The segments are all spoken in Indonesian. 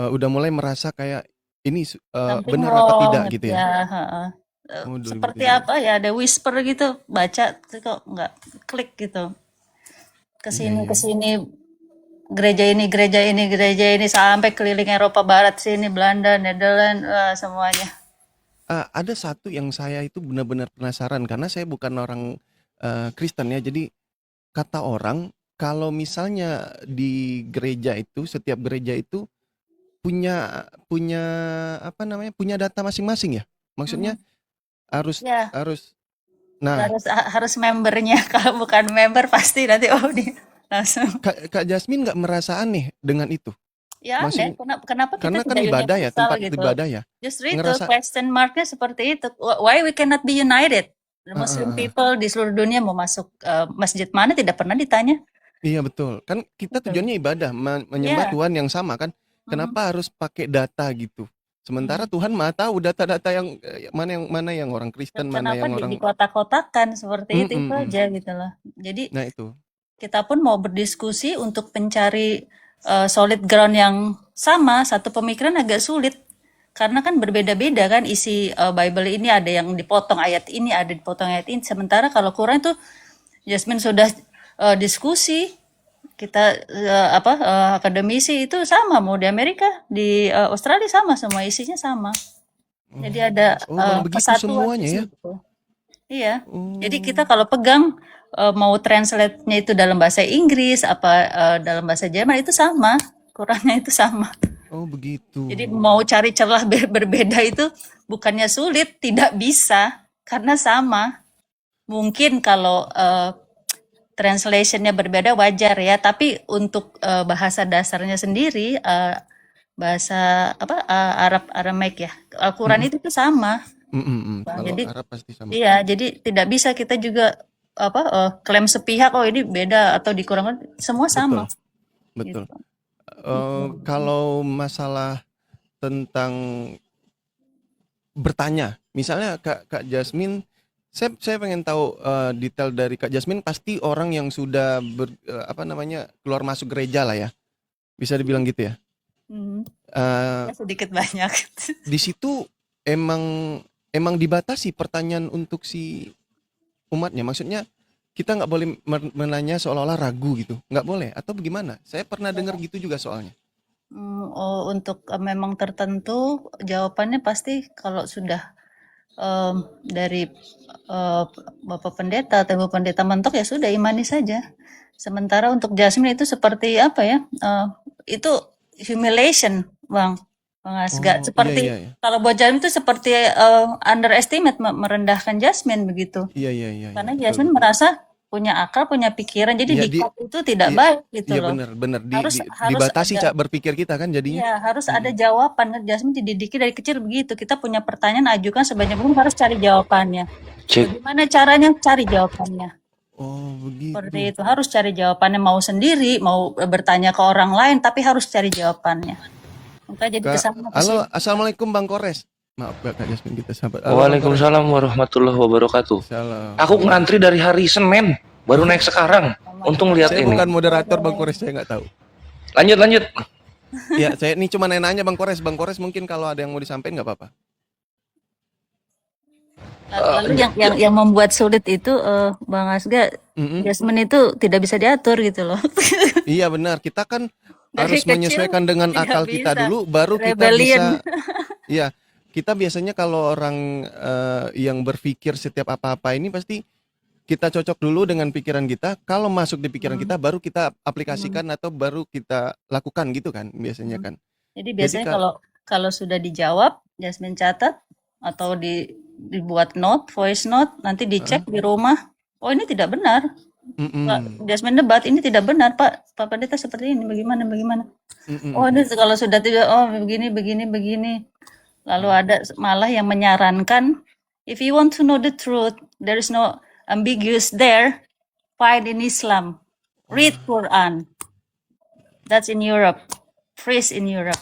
udah mulai merasa kayak ini Something benar apa tidak wrong gitu ya? ya, heeh. Oh Seperti 2017. apa ya, ada whisper gitu, baca kok nggak klik gitu. Ke Iya sini iya ke iya. sini, gereja ini, gereja ini, gereja ini, sampai keliling Eropa Barat sini, Belanda, Netherlands, wah, semuanya. Ada satu yang saya itu benar-benar penasaran karena saya bukan orang, Kristen ya, jadi kata orang kalau misalnya di gereja itu, setiap gereja itu punya punya apa namanya, punya data masing-masing ya? Maksudnya Mhm. harus Ya, harus nah, harus membernya. Kalau bukan member pasti nanti oh dia langsung. Kak Jasmine nggak merasa aneh dengan itu? Ya aneh, Maksudnya kenapa kita karena kan tidak ibadah ya, universal tempat gitu. ibadah ya, Justru itu ngerasa question marknya seperti itu. Why we cannot be united? The heeh Muslim heeh. people di seluruh dunia mau masuk masjid mana tidak pernah ditanya. Iya betul, kan kita Betul. tujuannya ibadah, menyembah Ya. Tuhan yang sama kan, Mhm. kenapa harus pakai data gitu? Sementara Mhm. Tuhan Maha tahu data-data yang, mana yang orang Kristen, mana Kenapa yang di orang kotak-kotakan seperti mhm itu mhm. aja gitu loh. Jadi Nah itu, kita pun mau berdiskusi untuk mencari solid ground yang sama, satu pemikiran agak sulit. Karena kan berbeda-beda kan isi Bible ini, ada yang dipotong ayat ini, ada dipotong ayat ini. Sementara kalau Quran itu Jasmine sudah diskusi, kita akademisi itu sama, mau di Amerika, di Australia sama, semua isinya sama. Jadi ada oh malah begitu kesatuan di semuanya ya? situ. Iya. Jadi kita Oh kalau pegang mau translate-nya itu dalam bahasa Inggris apa dalam bahasa Jerman itu sama, Qurannya itu sama. oh begitu. Jadi mau cari celah berbeda itu bukannya sulit, tidak bisa karena sama. Mungkin kalau translation-nya berbeda wajar ya, tapi untuk bahasa dasarnya sendiri bahasa apa Arab Aramaik ya. Al-Quran Mhm, itu tuh sama. Bang. kalau Jadi Arab pasti sama. iya, jadi tidak bisa kita juga apa klaim sepihak oh ini beda atau dikurangkan, semua sama Betul betul. gitu. Gitu. Kalau masalah tentang bertanya, misalnya Kak Jasmine, saya pengen tahu, detail dari Kak Jasmine, pasti orang yang sudah apa namanya, keluar masuk gereja lah ya, bisa dibilang gitu ya? Hmm. Eee, Ya sedikit banyak. di situ emang emang dibatasi pertanyaan untuk si umatnya? Maksudnya kita nggak boleh menanya seolah-olah ragu gitu, nggak boleh atau bagaimana? Saya pernah dengar gitu juga soalnya. Oh, untuk memang tertentu jawabannya pasti kalau sudah em, dari eh, Bapak Pendeta atau Ibu Pendeta mentok ya sudah imani saja. Sementara untuk Jasmine itu seperti apa ya? Itu humiliation, Bang. Bang Asga. Oh, iya Seperti iya iya. kalau buat Jasmine itu seperti underestimate, merendahkan Jasmine begitu. Iya iya iya iya, Karena betul Jasmine betul. merasa punya akal, punya pikiran, jadi Iya di-cut itu tidak iya baik gitu iya loh. bener bener, Harus harus dibatasi ada. Cak, berpikir kita kan jadinya. Iya, harus ada Mhm. jawaban. Kan Jasmine dididiki dari kecil begitu. Kita punya pertanyaan, ajukan sebanyak mungkin, harus cari jawabannya. Cek. Bagaimana caranya? Cari jawabannya. Oh Seperti begitu. itu. Harus cari jawabannya. Mau sendiri, mau bertanya ke orang lain, tapi harus cari jawabannya. Maka jadi Kak, kesana ke halo, sini. assalamualaikum Bang Kores. Maaf Kak Jasmine kita sahabat. Halo Bang Kores. Waalaikumsalam warahmatullahi wabarakatuh. Salam. Aku ngantri dari hari Senin, baru naik sekarang. Untung lihat Saya ini. bukan moderator Bang Kores, saya nggak tahu. Lanjut lanjut. Ya, saya ini cuma nanya Bang Kores. Bang Kores mungkin kalau ada yang mau disampaikan nggak apa-apa. Lalu yang membuat sulit itu Bang Asga, Mhm. Jasmine itu tidak bisa diatur gitu loh. Iya benar, kita kan Dari harus kecil menyesuaikan dengan tidak akal kita bisa. dulu, baru kita Rebellion. bisa. Iya, kita biasanya kalau orang yang berpikir setiap apa-apa ini pasti kita cocok dulu dengan pikiran kita. Kalau masuk di pikiran Hmm. kita, baru kita Hmm. aplikasikan atau baru kita lakukan gitu kan, biasanya Hmm. kan. Jadi Jadi biasanya kalau kalau sudah dijawab, Jasmine catat atau dibuat note, voice note, nanti dicek heeh, di rumah. Oh ini tidak benar. Pak mhm, Jasmine debat ini tidak benar, Pak. Pak Pendeta seperti ini. Bagaimana? Bagaimana? mhm Oh ini mhm. kalau sudah tidak, oh begini, begini, begini. Lalu ada malah yang menyarankan, if you want to know the truth, there is no ambiguous there. Find in Islam. Read Wah, Quran. That's in Europe. Freeze in Europe.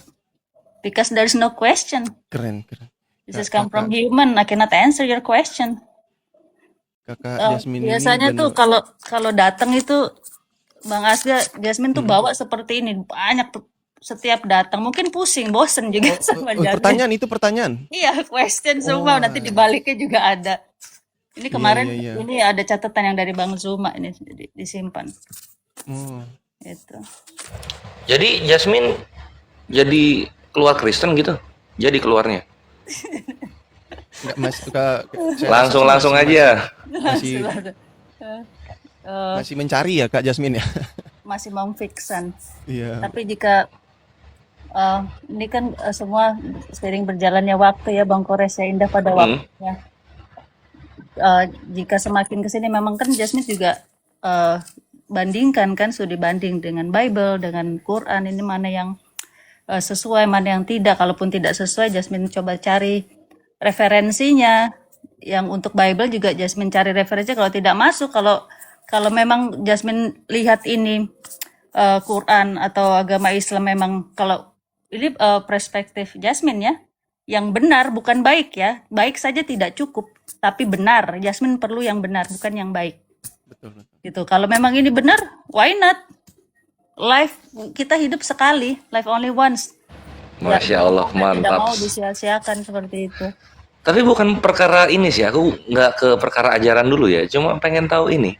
Because there's no question. keren keren. This Kak is come from Kakak human. I cannot answer your question. Kakak Jasmine ini Biasanya tuh bener kalau kalau datang itu Bang Asga, Jasmine tuh mhm, bawa seperti ini banyak tuh. setiap datang mungkin pusing, bosen juga sama Jasmine. Pertanyaan itu pertanyaan. Iya, question semua nanti dibaliknya juga ada. Ini kemarin iya. ini ada catatan yang dari Bang Zuma ini disimpan. Itu. Jadi Jasmine jadi keluar Kristen gitu? Jadi keluarnya? Nggak, Mas, saya Langsung rasa aja. masih mencari ya Kak Jasmine ya. Masih memfiksan. Iya. Tapi jika ini kan semua seiring berjalannya waktu ya Bang Kores ya, indah pada waktunya. Jika semakin kesini memang kan Jasmine juga bandingkan kan, sudah dibanding dengan Bible, dengan Quran, ini mana yang sesuai, mana yang tidak. Kalaupun tidak sesuai, Jasmine coba cari referensinya. Yang untuk Bible juga Jasmine cari referensinya. Kalau tidak masuk, kalau memang Jasmine lihat ini Quran atau agama Islam memang, kalau ini perspektif Jasmine ya, yang benar bukan baik ya. Baik saja tidak cukup, tapi benar. Jasmine perlu yang benar, bukan yang baik. Betul. Gitu. Kalau memang ini benar, why not? Life kita hidup sekali, life only once. Masya Allah, mantap. Tidak mau disia-siakan seperti itu. Tapi bukan perkara ini sih, aku nggak ke perkara ajaran dulu ya. Cuma pengen tahu ini.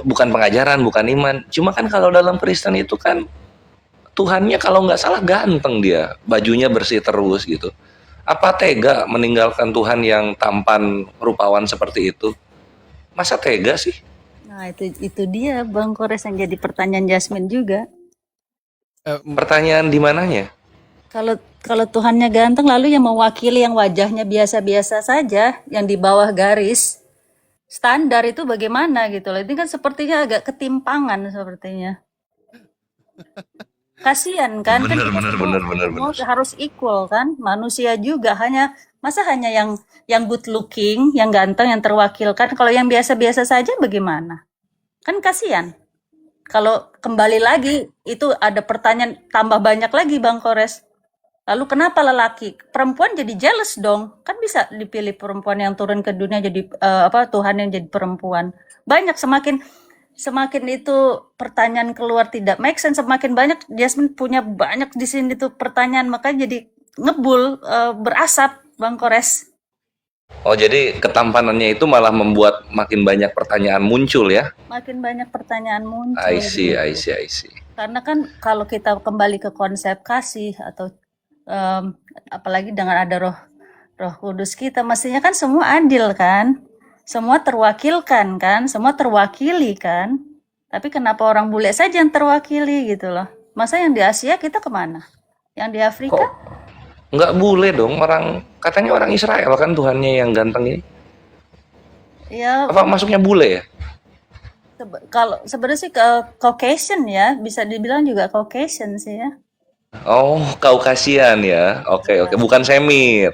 Bukan pengajaran, bukan iman. Cuma kan kalau dalam Kristen itu kan Tuhannya kalau nggak salah ganteng dia, bajunya bersih terus gitu. Apa tega meninggalkan Tuhan yang tampan rupawan seperti itu? Masa tega sih? Nah itu dia Bang Kores yang jadi pertanyaan Jasmine juga. Pertanyaan di mananya? Kalau Tuhannya ganteng, lalu yang mewakili yang wajahnya biasa-biasa saja, yang di bawah garis standar itu bagaimana gitu loh. Ini kan sepertinya agak ketimpangan sepertinya. Kasian kan? Bener. Harus equal kan? Manusia juga, masa hanya yang good looking, yang ganteng, yang terwakilkan. Kalau yang biasa-biasa saja bagaimana? Kan kasian. Kalau kembali lagi itu ada pertanyaan tambah banyak lagi Bang Kores. Lalu kenapa perempuan jadi jealous dong? Kan bisa dipilih perempuan yang turun ke dunia jadi Tuhan yang jadi perempuan. Banyak semakin itu pertanyaan keluar tidak make sense, semakin banyak Jasmine punya banyak di sini tuh pertanyaan, makanya jadi ngebul, berasap Bang Kores. Oh, jadi ketampanannya itu malah membuat makin banyak pertanyaan muncul ya? Makin banyak pertanyaan muncul. I see. Karena kan kalau kita kembali ke konsep kasih atau apalagi dengan ada Roh Kudus kita, mestinya kan semua adil kan? Semua terwakilkan kan? Semua terwakili kan? Tapi kenapa orang bule saja yang terwakili gitu loh? Masa yang di Asia kita kemana? Yang di Afrika? Nggak boleh dong, katanya orang Israel kan Tuhannya yang ganteng ini. Ya. Apa masuknya bule ya? Kalau sebenarnya sih Caucasian ya, bisa dibilang juga Caucasian sih ya. Oh, Kaukasian ya. Oke. Bukan Semit.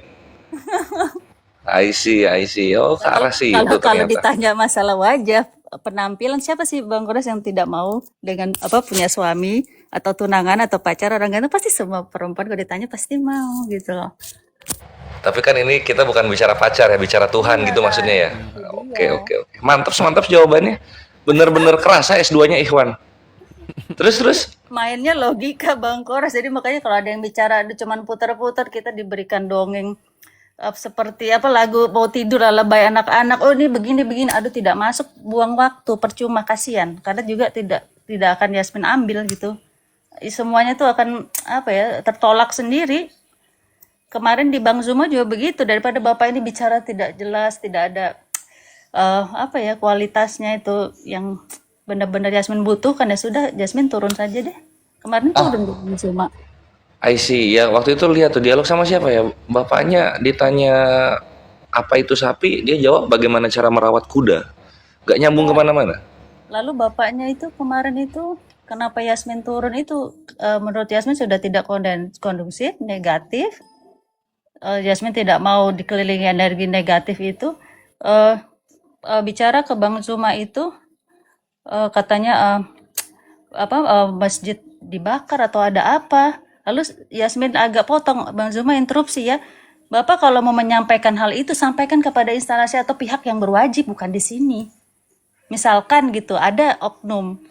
I see. Oh, ke arah sih itu ternyata. Kalau ditanya masalah wajah, penampilan, siapa sih Bang Kores yang tidak mau dengan punya suami atau tunangan atau pacar orang ganteng? Pasti semua perempuan kalau ditanya pasti mau gitu loh. Tapi kan ini kita bukan bicara pacar ya, bicara Tuhan gitu maksudnya ya. Oke. Mantap jawabannya. Bener-bener kerasa S2-nya Ikhwan. Terus mainnya logika Bang Kores. Jadi makanya kalau ada yang bicara cuman putar-putar, kita diberikan dongeng seperti lagu mau tidur lebay anak-anak. Oh ini begini, aduh tidak masuk, buang waktu, percuma, kasihan. Karena juga tidak akan Jasmine ambil gitu. Semuanya tuh akan tertolak sendiri. Kemarin di Bang Zuma juga begitu, daripada Bapak ini bicara tidak jelas, tidak ada kualitasnya itu yang benar-benar Jasmine butuhkan, ya sudah Jasmine turun saja deh. Kemarin turun di Bang Zuma. I see. Ya waktu itu lihat tuh dialog sama siapa ya? Bapaknya ditanya apa itu sapi, dia jawab bagaimana cara merawat kuda. Gak nyambung kemana-mana. Lalu bapaknya itu kemarin itu kenapa Jasmine turun itu menurut Jasmine sudah tidak kondusif, negatif. Jasmine tidak mau dikelilingi energi negatif itu. Bicara ke Bang Zuma itu katanya masjid dibakar atau ada apa. Lalu Jasmine agak potong, Bang Zuma interupsi ya. Bapak kalau mau menyampaikan hal itu, sampaikan kepada instalasi atau pihak yang berwajib, bukan di sini. Misalkan gitu, ada oknum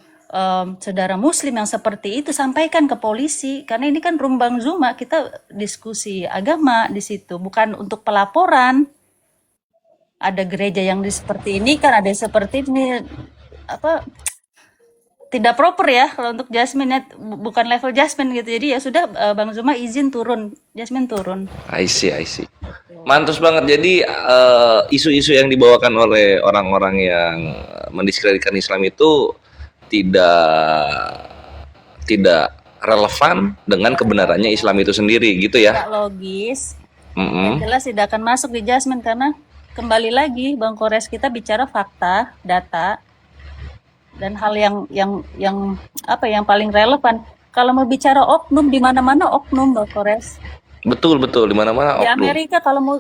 saudara muslim yang seperti itu, sampaikan ke polisi. Karena ini kan Rumbang Zuma, kita diskusi agama di situ, bukan untuk pelaporan. Ada gereja yang seperti ini kan, ada yang seperti ini, apa, tidak proper ya kalau untuk Jasmine ya, bukan level Jasmine gitu. Jadi ya sudah, Bang Zuma izin turun, Jasmine turun. I see. Mantus banget. Jadi isu-isu yang dibawakan oleh orang-orang yang mendiskreditkan Islam itu tidak tidak relevan dengan kebenarannya Islam itu sendiri gitu ya. Tidak logis, Mm-mm. yang jelas tidak akan masuk di Jasmine karena kembali lagi Bang Kores, kita bicara fakta, data, dan hal yang apa yang paling relevan. Kalau mau bicara oknum, di mana-mana oknum, Bang Kores. Betul di mana-mana Di oknum. Amerika kalau mau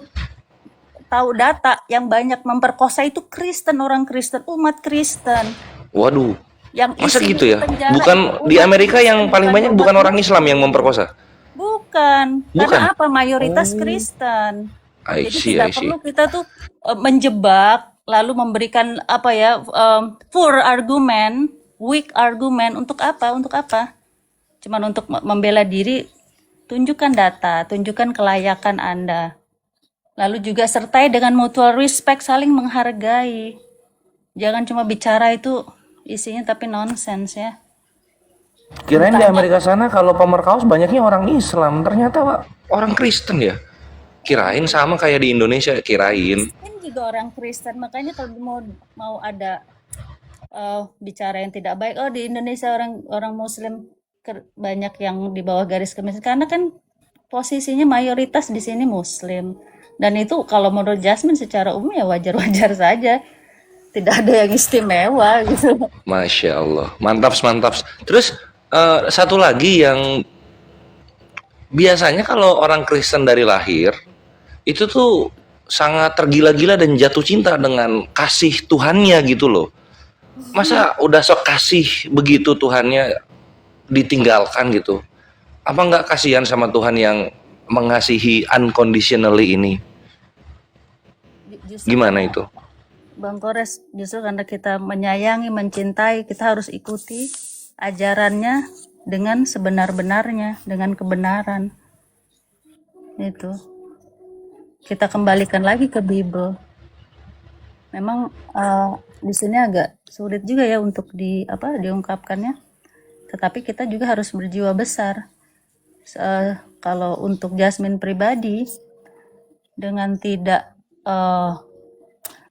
tahu data, yang banyak memperkosa itu Kristen, orang Kristen, umat Kristen. Waduh, Yang masa isinya gitu di ya? penjara Bukan itu di umat Amerika yang Kristen, paling banyak bukan umat orang Islam yang memperkosa. Bukan. Bukan. Karena apa? Mayoritas Oh, Kristen. I Jadi see. tidak perlu kita tuh menjebak lalu memberikan apa ya, poor argument, weak argument. Untuk apa? Untuk apa? Cuman untuk membela diri. Tunjukkan data, tunjukkan kelayakan Anda. Lalu juga sertai dengan mutual respect, saling menghargai. Jangan cuma bicara itu isinya tapi nonsense ya. Kirain di Amerika sana kalau pemerkaus banyaknya orang Islam, ternyata Pak, orang Kristen ya. Kirain sama kayak di Indonesia, kirain. Kristen juga orang Kristen, makanya kalau mau ada bicara yang tidak baik, oh di Indonesia orang Muslim banyak yang di bawah garis kemiskinan, karena kan posisinya mayoritas di sini Muslim, dan itu kalau menurut Jasmine secara umum ya wajar-wajar saja, tidak ada yang istimewa gitu. Masya Allah, mantap. Terus satu lagi yang biasanya kalau orang Kristen dari lahir itu tuh sangat tergila-gila dan jatuh cinta dengan kasih Tuhannya gitu loh. Masa udah sok kasih begitu Tuhannya ditinggalkan gitu? Apa nggak kasihan sama Tuhan yang mengasihi unconditionally ini? Justru Gimana itu? Bang Kores, justru karena kita menyayangi, mencintai, kita harus ikuti ajarannya dengan sebenar-benarnya, dengan kebenaran. Itu. Kita kembalikan lagi ke Bible. Memang di sini agak sulit juga ya untuk diungkapkannya. Tetapi kita juga harus berjiwa besar. Kalau untuk Jasmine pribadi, dengan tidak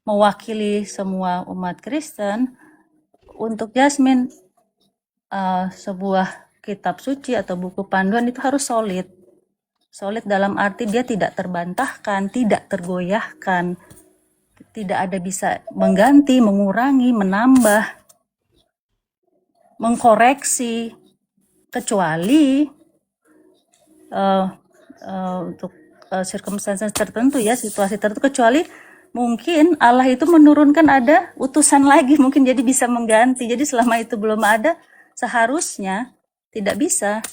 mewakili semua umat Kristen, untuk Jasmine sebuah kitab suci atau buku panduan itu harus solid. Solid dalam arti dia tidak terbantahkan, tidak tergoyahkan, tidak ada bisa mengganti, mengurangi, menambah, mengkoreksi, kecuali untuk circumstances tertentu ya, situasi tertentu, kecuali mungkin Allah itu menurunkan ada utusan lagi, mungkin jadi bisa mengganti. Jadi selama itu belum ada, seharusnya tidak bisa.